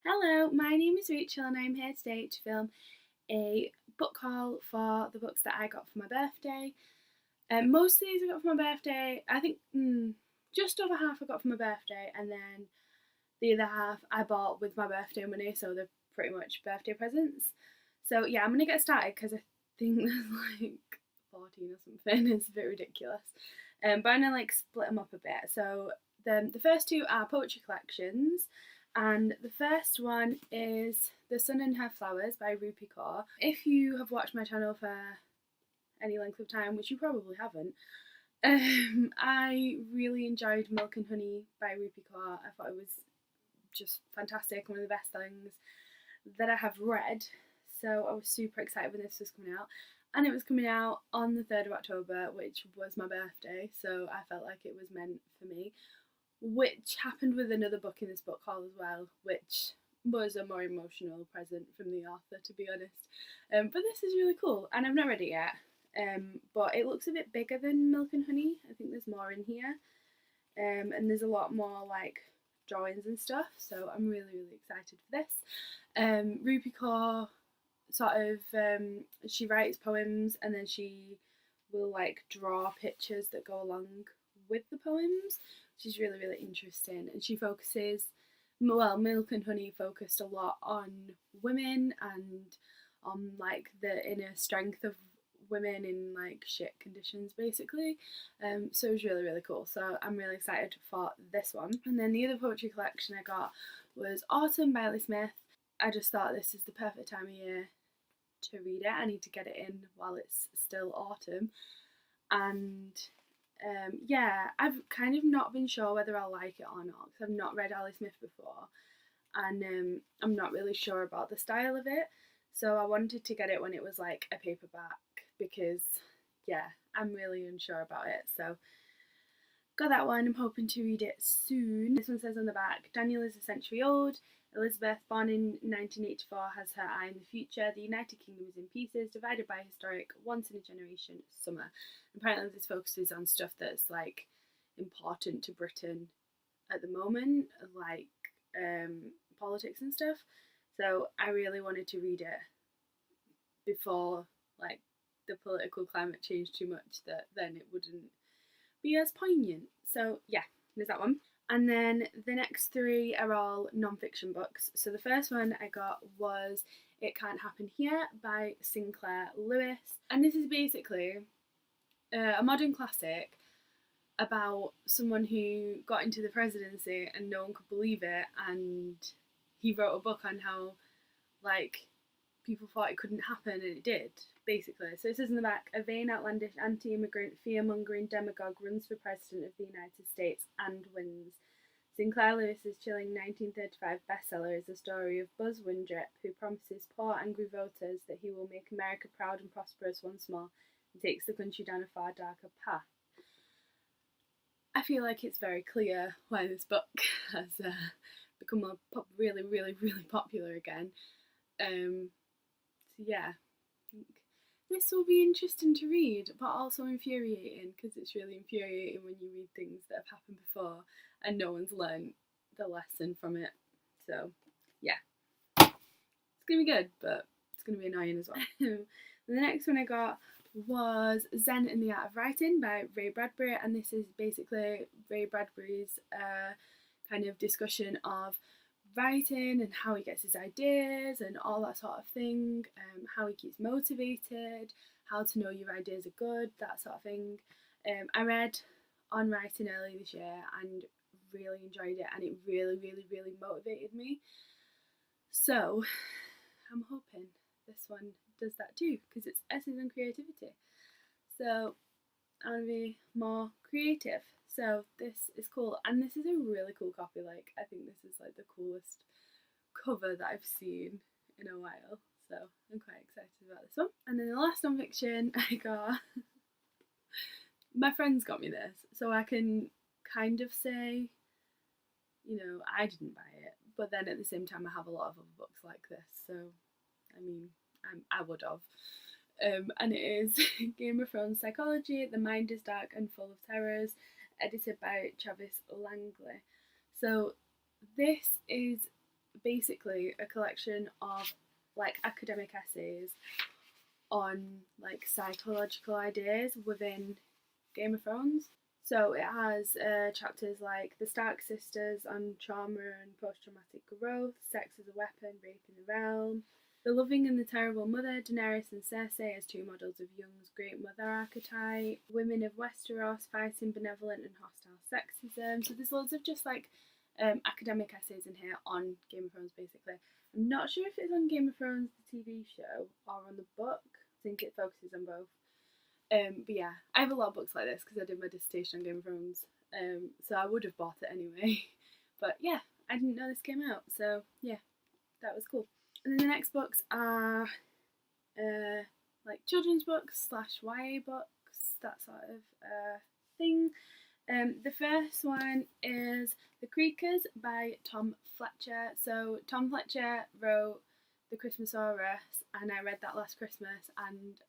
Hello, my name is Rachel and I'm here today to film a book haul for the books that I got for my birthday. Most of these I got for my birthday. I think just over half I got for my birthday, and then the other half I bought with my birthday money, so they're pretty much birthday presents. So yeah, I'm gonna get started because I think there's like 14 or something. It's a bit ridiculous. But I'm gonna split them up a bit. So the first two are poetry collections. And the first one is The Sun and Her Flowers by Rupi Kaur. If you have watched my channel for any length of time, which you probably haven't, I really enjoyed Milk and Honey by Rupi Kaur. I thought it was just fantastic, one of the best things that I have read. So I was super excited when this was coming out. And it was coming out on the 3rd of October, which was my birthday, so I felt like it was meant for me. Which happened with another book in this book haul as well, which was a more emotional present from the author, to be honest. But this is really cool, and I've not read it yet. But it looks a bit bigger than Milk and Honey. I think there's more in here, and there's a lot more drawings and stuff. So I'm really excited for this. Rupi Kaur she writes poems and then she will draw pictures that go along with the poems, which is really interesting. And she focuses, Milk and Honey focused a lot on women and on the inner strength of women in shit conditions, basically. So it was really cool. So I'm really excited for this one. And then the other poetry collection I got was Autumn by Miley Smith. I just thought this is the perfect time of year to read it. I need to get it in while it's still autumn. And yeah, I've kind of not been sure whether I'll like it or not, because I've not read Miley Smith before, and I'm not really sure about the style of it. So I wanted to get it when it was a paperback, because yeah, I'm really unsure about it. So got that one. I'm hoping to read it soon. This one says on the back, Daniel is a century old. Elizabeth, born in 1984, has her eye on the future. The United Kingdom is in pieces, divided by a historic, once-in-a-generation summer. Apparently this focuses on stuff that's important to Britain at the moment, politics and stuff. So I really wanted to read it before the political climate changed too much, that then it wouldn't be as poignant. So yeah, there's that one. And then the next three are all non-fiction books. So the first one I got was It Can't Happen Here by Sinclair Lewis. And this is basically a modern classic about someone who got into the presidency and no one could believe it, and he wrote a book on how people thought it couldn't happen, and it did, basically. So it says in the back, a vain, outlandish, anti-immigrant, fear-mongering demagogue runs for president of the United States and wins. Sinclair Lewis's chilling 1935 bestseller is the story of Buzz Windrip, who promises poor, angry voters that he will make America proud and prosperous once more and takes the country down a far darker path. I feel like it's very clear why this book has become really popular again. So yeah, I think this will be interesting to read, but also infuriating, because it's really infuriating when you read things that have happened before and no one's learned the lesson from it. So yeah, it's gonna be good, but it's gonna be annoying as well. The next one I got was Zen and the Art of Writing by Ray Bradbury, and this is basically Ray Bradbury's kind of discussion of writing and how he gets his ideas and all that sort of thing, how he keeps motivated, how to know your ideas are good, that sort of thing. I read On Writing early this year and really enjoyed it, and it really motivated me. So I'm hoping this one does that too, because it's essays on creativity. So I want to be more creative. So this is cool, and this is a really cool copy. I think this is the coolest cover that I've seen in a while. So I'm quite excited about this one. And then the last non-fiction I got, my friends got me this, so I can kind of say, I didn't buy it, but then at the same time I have a lot of other books like this, so I mean, I would have. And it is Game of Thrones Psychology, The Mind is Dark and Full of Terrors, edited by Travis Langley. So this is basically a collection of like academic essays on like psychological ideas within Game of Thrones. So it has chapters like the Stark sisters on trauma and post-traumatic growth, sex as a weapon, rape in the realm, the loving and the terrible mother, Daenerys and Cersei as two models of Jung's great mother archetype, women of Westeros fighting benevolent and hostile sexism. So there's loads of just like academic essays in here on Game of Thrones basically. I'm not sure if it's on Game of Thrones, the TV show, or on the book. I think it focuses on both. But yeah, I have a lot of books like this because I did my dissertation on Game of Thrones. So I would have bought it anyway. But yeah, I didn't know this came out. So yeah, that was cool. And then the next books are like children's books / YA books, that sort of thing. The first one is The Creakers by Tom Fletcher. So Tom Fletcher wrote The Christmasaurus, and I read that last Christmas and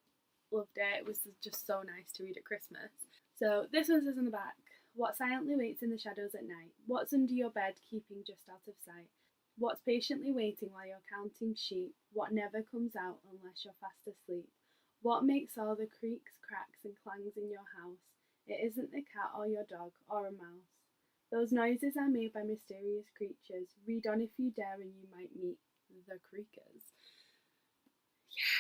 loved it. It was just so nice to read at Christmas. So this one says on the back, what silently waits in the shadows at night? What's under your bed keeping just out of sight? What's patiently waiting while you're counting sheep? What never comes out unless you're fast asleep? What makes all the creaks, cracks and clangs in your house? It isn't the cat or your dog or a mouse. Those noises are made by mysterious creatures. Read on if you dare and you might meet the Creakers. Yeah,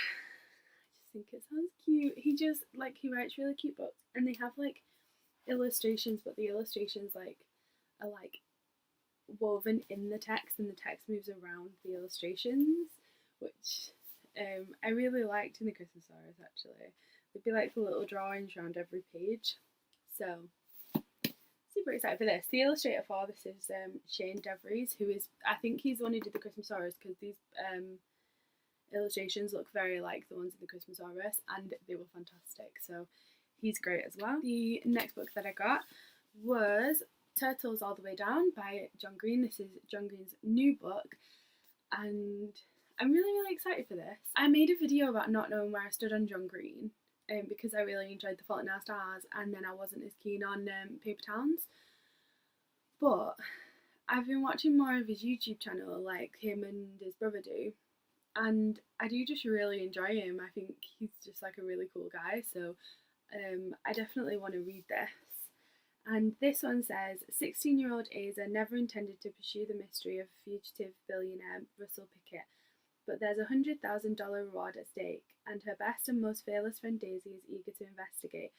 I just think it sounds cute. He writes really cute books, and they have like illustrations, but the illustrations are like woven in the text, and the text moves around the illustrations, which I really liked in the Christmasaurus actually. There'd be like the little drawings around every page. So super excited for this. The illustrator for this is Shane DeVries, who is, I think he's the one who did the Christmasaurus, because these illustrations look very like the ones in the Christmasaurus, and they were fantastic. So he's great as well. The next book that I got was Turtles All the Way Down by John Green. This is John Green's new book, and I'm really excited for this. I made a video about not knowing where I stood on John Green because I really enjoyed The Fault in Our Stars, and then I wasn't as keen on Paper Towns. But I've been watching more of his YouTube channel, like him and his brother do, and I do just really enjoy him. I think he's just like a really cool guy, so I definitely want to read this. And this one says, 16-year-old Eyre never intended to pursue the mystery of fugitive billionaire Russell Pickett, but there's a $100,000 reward at stake, and her best and most fearless friend Daisy is eager to investigate.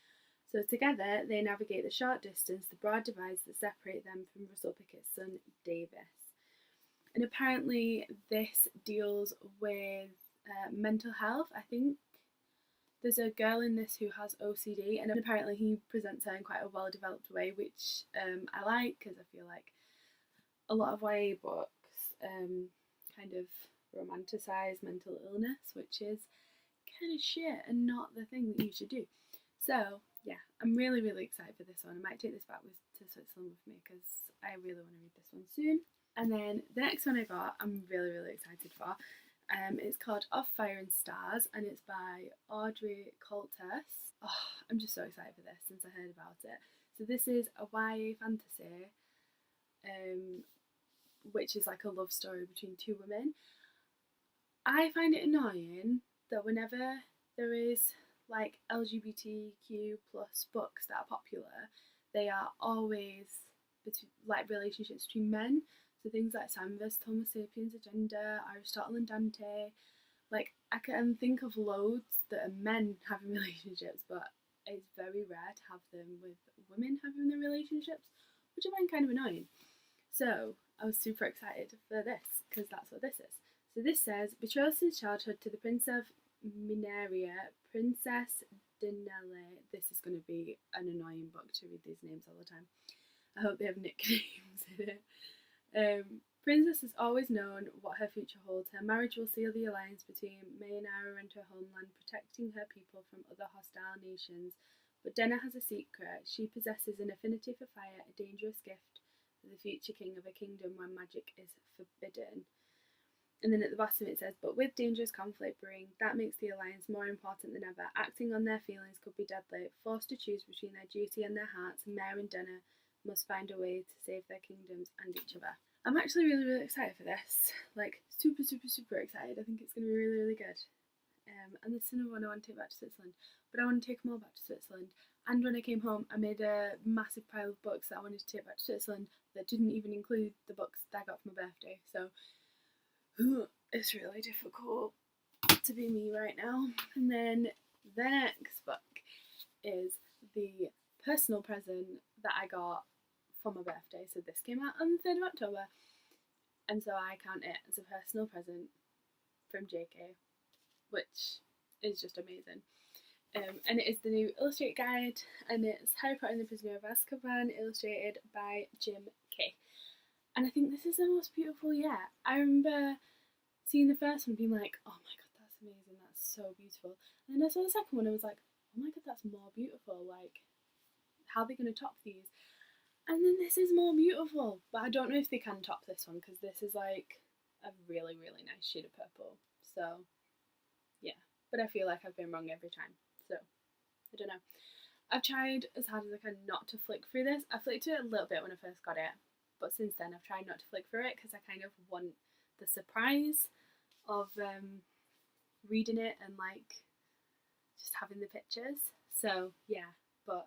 So together they navigate the short distance, the broad divides that separate them from Russell Pickett's son Davis. And apparently this deals with mental health. I think there's a girl in this who has OCD, and apparently he presents her in quite a well-developed way, which I like, because I feel like a lot of YA books kind of romanticise mental illness, which is kind of shit and not the thing that you should do. So yeah, I'm really excited for this one. I might take this back to Switzerland with me because I really want to read this one soon. And then the next one I got, I'm really excited for. It's called Of Fire and Stars, and it's by Audrey Colters. Oh, I'm just so excited for this since I heard about it. So this is a YA fantasy, which is like a love story between two women. I find it annoying that whenever there is like LGBTQ plus books that are popular, they are always like relationships between men. So things like Sam vs Homo sapiens agenda, Aristotle and Dante. Like, I can think of loads that are men having relationships, but it's very rare to have them with women having their relationships, which I find kind of annoying. So I was super excited for this, because that's what this is. So this says, betrothed since childhood to the Prince of Mineria, Princess Denelle. This is going to be an annoying book to read these names all the time. I hope they have nicknames in it. Princess has always known what her future holds. Her marriage will seal the alliance between Eyre and her homeland, protecting her people from other hostile nations. But Denna has a secret. She possesses an affinity for fire, a dangerous gift for the future king of a kingdom where magic is forbidden. And then at the bottom it says, but with dangerous conflict brewing, that makes the alliance more important than ever. Acting on their feelings could be deadly. Forced to choose between their duty and their hearts, Eyre and Denna must find a way to save their kingdoms and each other. I'm actually really, really excited for this. Like, super, super, super excited. I think it's going to be really, really good. And this is another one I want to take back to Switzerland. But I want to take them all back to Switzerland. And when I came home, I made a massive pile of books that I wanted to take back to Switzerland that didn't even include the books that I got for my birthday. So it's really difficult to be me right now. And then the next book is the personal present that I got for my birthday. So this came out on the 3rd of October. And so I count it as a personal present from JK, which is just amazing. And it is the new illustrated guide, and it's Harry Potter and the Prisoner of Azkaban, illustrated by Jim Kay. And I think this is the most beautiful yet. I remember seeing the first one being like, oh my god, that's amazing, that's so beautiful. And then I saw the second one and I was like, oh my god, that's more beautiful. Like, how are they going to top these? And then this is more beautiful, but I don't know if they can top this one because this is like a really, really nice shade of purple. So, yeah, but I feel like I've been wrong every time. So, I don't know. I've tried as hard as I can not to flick through this. I flicked through it a little bit when I first got it, but since then I've tried not to flick through it because I kind of want the surprise of reading it and like just having the pictures. So, yeah, but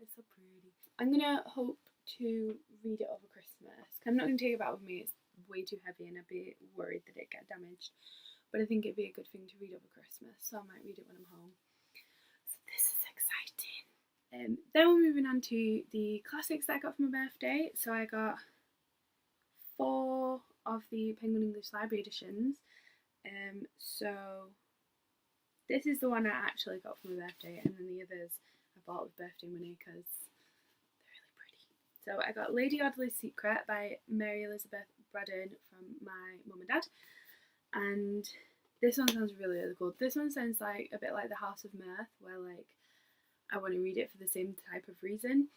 it's so pretty. I'm gonna hope to read it over Christmas. I'm not gonna take it back with me, it's way too heavy and I'd be worried that it'd get damaged. But I think it'd be a good thing to read over Christmas, so I might read it when I'm home. So this is exciting. Then we're moving on to the classics that I got for my birthday. So I got 4 of the Penguin English Library editions. So this is the one I actually got for my birthday, and then the others I bought with birthday money because they're really pretty. So I got Lady Audley's Secret by Mary Elizabeth Braddon from my mum and dad. And this one sounds really, really cool. This one sounds like a bit like The House of Mirth, where like I want to read it for the same type of reason.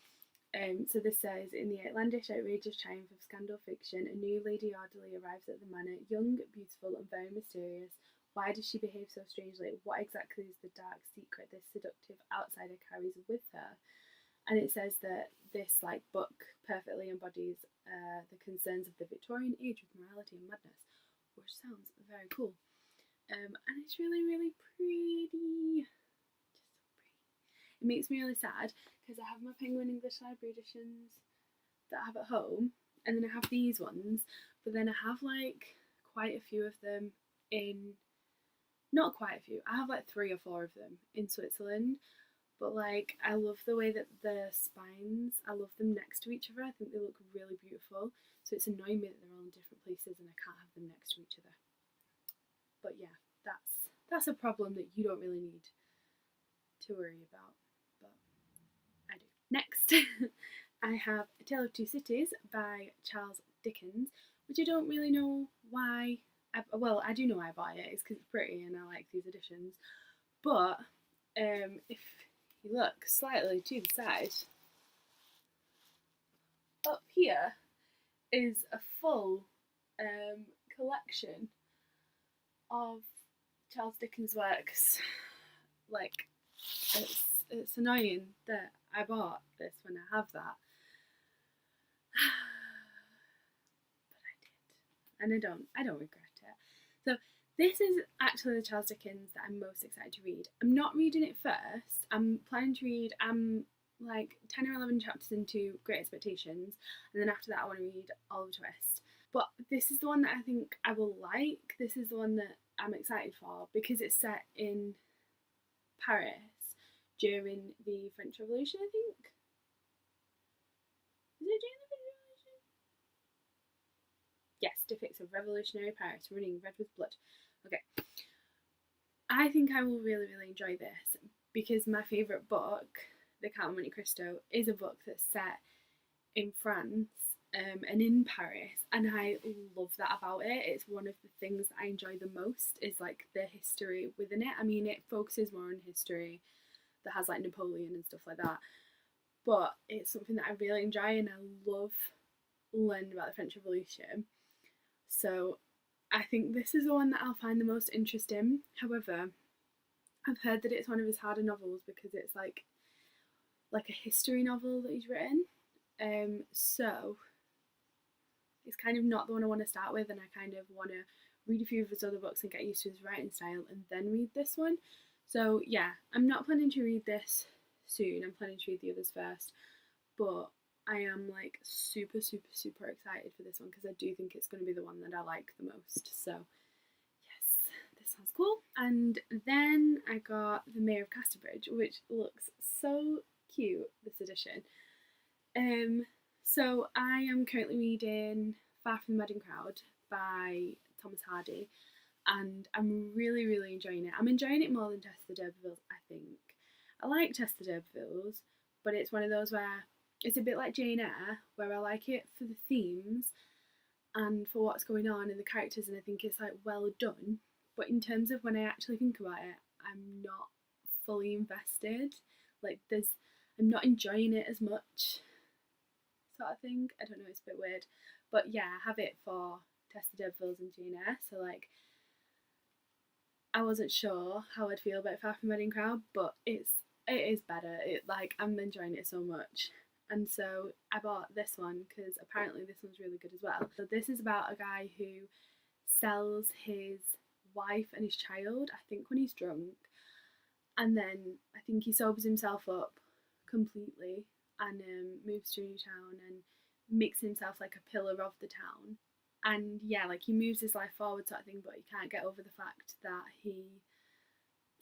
So this says, in the outlandish, outrageous triumph of scandal fiction, a new Lady Audley arrives at the manor, young, beautiful, and very mysterious. Why does she behave so strangely? What exactly is the dark secret this seductive outsider carries with her? And it says that this like book perfectly embodies the concerns of the Victorian age with morality and madness, which sounds very cool. And it's really, really pretty. Just so pretty. It makes me really sad because I have my Penguin English Library editions that I have at home, and then I have these ones, but then I have like quite a few of them in, not quite a few, I have like 3 or 4 of them in Switzerland. But like, I love the way that the spines, I love them next to each other. I think they look really beautiful. So it's annoying me that they're all in different places and I can't have them next to each other. But yeah, that's a problem that you don't really need to worry about. But I do. Next, I have A Tale of Two Cities by Charles Dickens, which I don't really know why. Well, I do know why I bought it. It's because it's pretty and I like these editions. But if you look slightly to the side, up here is a full collection of Charles Dickens works. Like, it's annoying that I bought this when I have that. But I did. And I don't regret it. So this is actually the Charles Dickens that I'm most excited to read. I'm not reading it first. I'm planning to read, like 10 or 11 chapters into Great Expectations, and then after that I want to read Oliver Twist. But this is the one that I think I will like. This is the one that I'm excited for because it's set in Paris during the French Revolution, I think. Is it during the French Revolution? Yes, depicts a revolutionary Paris running red with blood. Okay. I think I will really, really enjoy this because my favourite book, The Count of Monte Cristo, is a book that's set in France and in Paris, and I love that about it. It's one of the things that I enjoy the most is like the history within it. I mean, it focuses more on history that has like Napoleon and stuff like that, but it's something that I really enjoy and I love learning about the French Revolution. So I think this is the one that I'll find the most interest in. However, I've heard that it's one of his harder novels because it's like a history novel that he's written. So it's kind of not the one I want to start with, and I kind of want to read a few of his other books and get used to his writing style and then read this one. So yeah, I'm not planning to read this soon. I'm planning to read the others first, but I am like super excited for this one because I do think it's going to be the one that I like the most. So yes, this sounds cool. And then I got The Mayor of Casterbridge, which looks so cute, this edition. So I am currently reading Far from the Madding Crowd by Thomas Hardy, and I'm really enjoying it. I'm enjoying it more than Tess the D'Urbervilles, I think. I like Tess the D'Urbervilles, but it's one of those where it's a bit like Jane Eyre, where I like it for the themes and for what's going on and the characters, and I think it's like well done. But in terms of when I actually think about it, I'm not fully invested. Like I'm not enjoying it as much, sort of thing. I don't know, it's a bit weird. But yeah, I have it for Tess the D'Urbervilles and Jane Eyre, so like I wasn't sure how I'd feel about Far from Wedding Crowd, but it is better. I'm enjoying it so much. And so I bought this one because apparently this one's really good as well. So this is about a guy who sells his wife and his child, I think when he's drunk, and then I think he sobers himself up completely and moves to a new town and makes himself like a pillar of the town. And yeah, like he moves his life forward sort of thing, but he can't get over the fact that he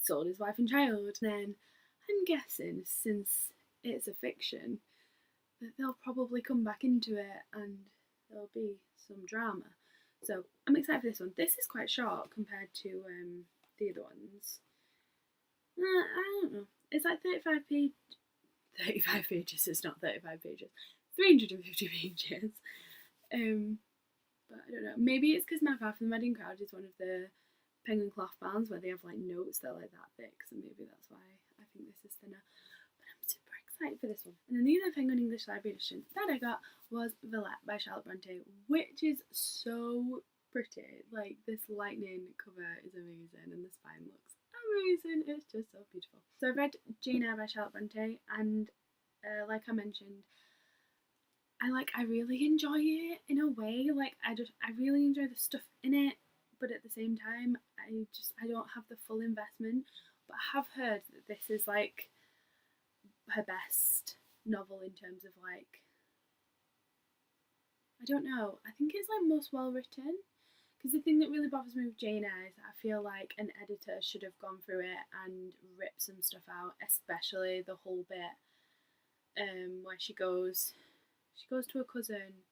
sold his wife and child. And then I'm guessing, since it's a fiction, that they'll probably come back into it and there'll be some drama. So I'm excited for this one. This is quite short compared to the other ones. I don't know. It's like 35 pages. It's not 35 pages. 350 pages. But I don't know. Maybe it's because my Far from the Wedding Crowd is one of the penguin cloth bands where they have like notes that are like that thick. So maybe that's why I think this is thinner. But I'm super excited for this one. And then the other Penguin English Library edition that I got was Villette by Charlotte Bronte, which is so pretty. Like this lightning cover is amazing and the spine looks amazing. It's just so beautiful. So I've read Jane Eyre by Charlotte Bronte, and like I mentioned, I really enjoy it in a way. Like I really enjoy the stuff in it, but at the same time I don't have the full investment. But I have heard that this is like her best novel in terms of like, I don't know, I think it's like most well written. Because the thing that really bothers me with Jane Eyre is that I feel like an editor should have gone through it and ripped some stuff out, especially the whole bit where she goes to a cousin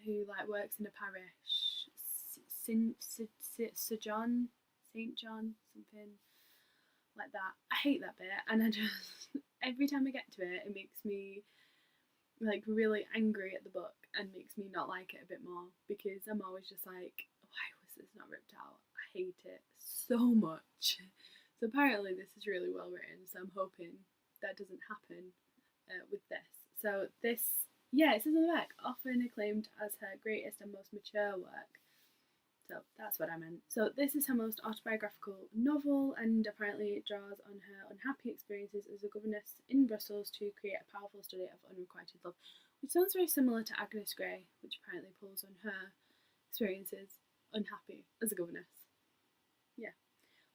who like works in a parish, St John, something like that. I hate that bit, and I just every time I get to it, it makes me like really angry at the book and makes me not like it a bit more, because I'm always just like, why was this not ripped out? I hate it so much. So apparently this is really well written, so I'm hoping that doesn't happen with this. So this, yeah, it says on the back, often acclaimed as her greatest and most mature work. So that's what I meant. So this is her most autobiographical novel, and apparently it draws on her unhappy experiences as a governess in Brussels to create a powerful study of unrequited love, which sounds very similar to Agnes Grey, which apparently pulls on her experiences unhappy as a governess. Yeah.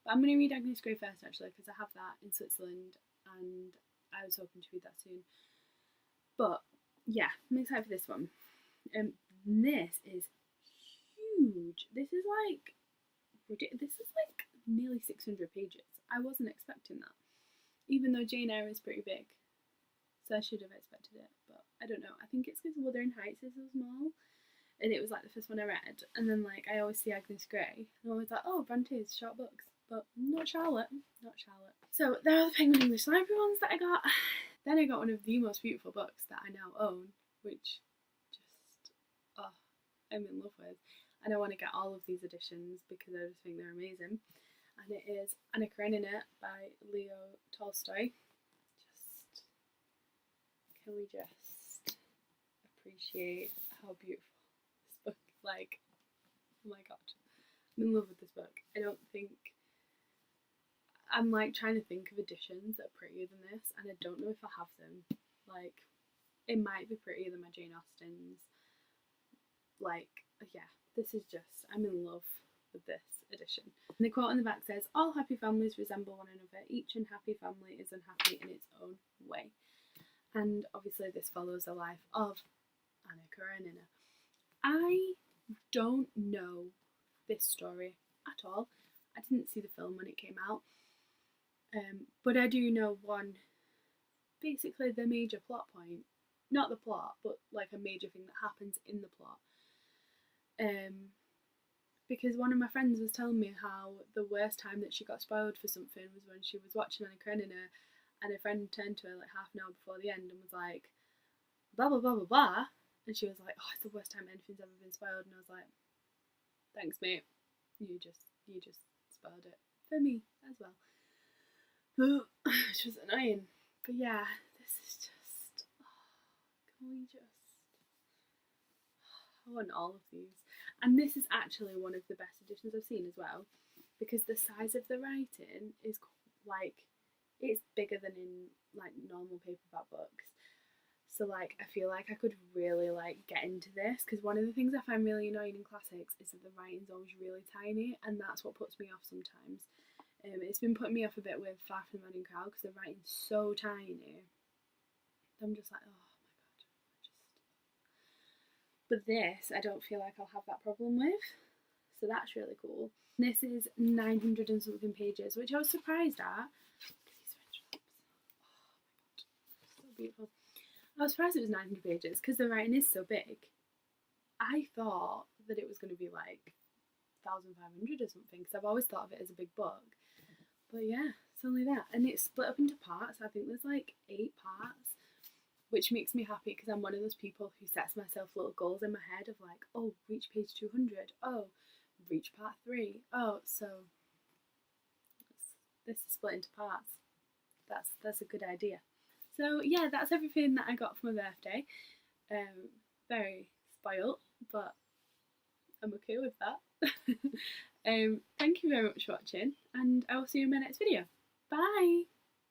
But I'm going to read Agnes Grey first, actually, because I have that in Switzerland, and I was hoping to read that soon. But yeah, I'm excited for this one. This is huge. This is like nearly 600 pages. I wasn't expecting that, even though Jane Eyre is pretty big, so I should have expected it. But I don't know. I think it's because Wuthering Heights is so small, and it was like the first one I read. And then like I always see Agnes Grey, and I always like, oh, Bronte's short books, but not Charlotte. So there are the Penguin English Library ones that I got. Then I got one of the most beautiful books that I now own, which just I'm in love with. And I want to get all of these editions because I just think they're amazing. And it is Anna Karenina by Leo Tolstoy. Can we just appreciate how beautiful this book is? Like, oh my god, I'm in love with this book. I'm like trying to think of editions that are prettier than this, and I don't know if I have them. Like, it might be prettier than my Jane Austen's, like, yeah, this is just, I'm in love with this edition. And the quote on the back says, "All happy families resemble one another. Each unhappy family is unhappy in its own way." And obviously this follows the life of Karenina. I don't know this story at all. I didn't see the film when it came out. But I do know basically the major plot point. Not the plot, but like a major thing that happens in the plot. Because one of my friends was telling me how the worst time that she got spoiled for something was when she was watching Anna Karenina, and a friend turned to her like half an hour before the end and was like, blah blah blah blah blah, and she was like, "Oh, it's the worst time anything's ever been spoiled," and I was like, "Thanks, mate. You just spoiled it for me as well." Which was annoying. But yeah, this is just, can we just, I want all of these. And this is actually one of the best editions I've seen as well, because the size of the writing is like, it's bigger than in like normal paperback books. So like, I feel like I could really like get into this, because one of the things I find really annoying in classics is that the writing's always really tiny, and that's what puts me off sometimes. It's been putting me off a bit with Far From the Madding Crowd, because the writing's so tiny. I'm just like, oh my god, But this, I don't feel like I'll have that problem with, so that's really cool. This is 900 and something pages, which I was surprised at. These French lips. Oh my god, so beautiful. I was surprised it was 900 pages because the writing is so big. I thought that it was going to be like 1,500 or something, because I've always thought of it as a big book. But yeah, it's only that. And it's split up into parts. I think there's like 8 parts, which makes me happy, because I'm one of those people who sets myself little goals in my head of like, oh, reach page 200. Oh, reach part 3. Oh, so this is split into parts. That's a good idea. So yeah, that's everything that I got for my birthday. Very spoilt, but I'm okay with that. Thank you very much for watching, and I will see you in my next video. Bye!